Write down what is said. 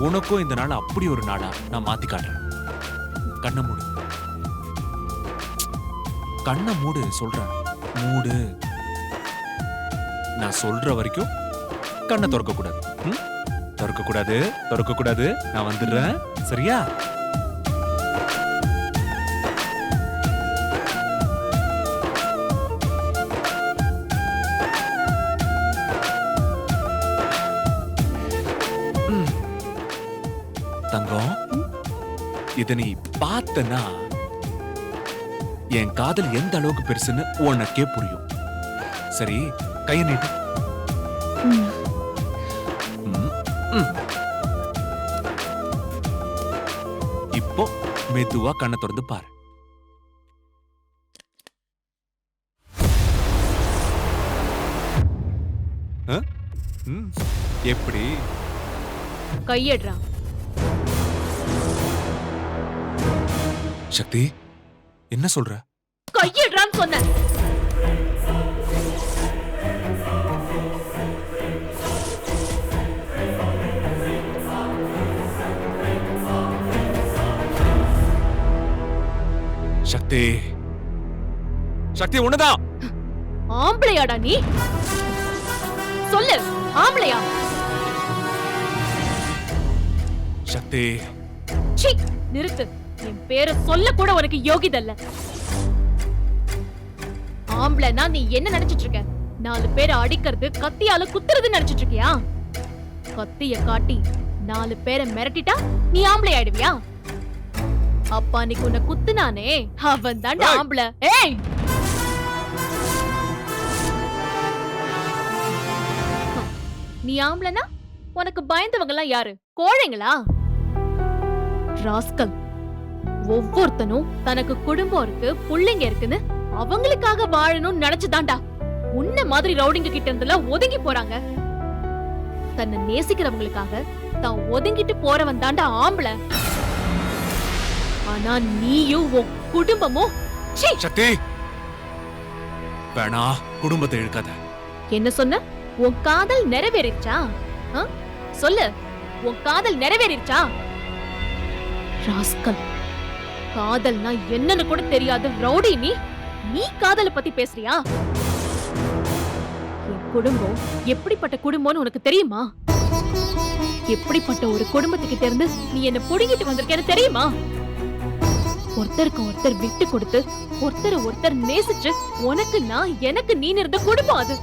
உனக்கும் இந்த நாள் அப்படி ஒரு நாளா நான் மாத்தி காட்டுறேன். கண்ணை மூடு, கண்ணை மூடு சொல்றேன், மூடு. நான் சொல்ற வரைக்கும் கண்ணை திறக்க கூடாது. திறக்க கூடாது, திறக்க கூடாது. நான் வந்துடுறேன், சரியா? தங்கம், இத நீ பார்த்தனா என் காதல் எந்த அளவுக்கு பெருசுன்னு உனக்கே புரியும். சரி, கைய நீட்டு. இப்போ மெதுவா கண்ணை திறந்து பாரு. எப்படி? கையடுறா. சக்தி, என்ன சொல்ற? கையடுறான்னு சொன்ன. சக்தி, சக்தி உன்னதான். ஆம்பளையாடா நீ? சொல்லு, ஆம்பளையா? சக்தி, சீ, நிறுத்து. என் பேரை சொல்ல கூட உனக்கு யோகிதல்ல. ஆம்பளைனா நீ என்ன நினைச்சிட்டு இருக்க? 4 பேரை அடிக்கிறது, கத்தியால குத்துறது நினைச்சிட்டு இருக்கியா? கத்திய காட்டி 4 பேரை மிரட்டிட்டா நீ ஆம்பளை ஆயிடுவியா? அப்பா அன்னைக்கு உன்னை குத்துனானே, அவன் தாண்டா ஆம்பளை. ஏய், நீ ஆம்பளைனா உனக்கு பயந்தவங்க எல்லாம் யாரு? கோழைங்களா? ராஸ்கல். ஒவ்வொருத்தனும் தனக்கு குடும்பம் இருக்கு, புள்ளைங்க இருக்குன்னு அவங்களுக்காக வாழணும்னு நினைச்சுதான்டா உன்ன மாதிரி ரவுடிங்க கிட்ட இருந்தெல்லாம் ஒதுங்கி போறாங்க. தன்னை நேசிக்கிறவங்களுக்காக தான் ஒதுங்கிட்டு போறவன் தாண்டா ஆம்பளை. ஆனா நீயும் உன் குடும்பமும். சக்தி, வேணா, குடும்பத்தை இழுக்காத. என்ன சொன்ன? உன் காதல் நிறைவேறிச்சா? சொல்லு, உன் காதல் நிறைவேறிச்சா? ராஸ்கல், காதல்னா என்னன்னு கூட தெரியாது ரவுடி நீ. நீ காதலை பத்தி பேசுறியா? என் குடும்பம் எப்படிப்பட்ட குடும்பம்னு உனக்கு தெரியுமா? எப்படிப்பட்ட ஒரு குடும்பத்துக்கிட்ட இருந்து நீ என்ன புடுங்கிட்டு வந்திருக்கேன்னு தெரியுமா? ஒருத்தருக்கு ஒருத்தர் விட்டு கொடுத்து, ஒருத்தர் ஒருத்தர் நேசிச்சு, உனக்கு நான் எனக்கு நீ இருந்த குடும்பம் அது.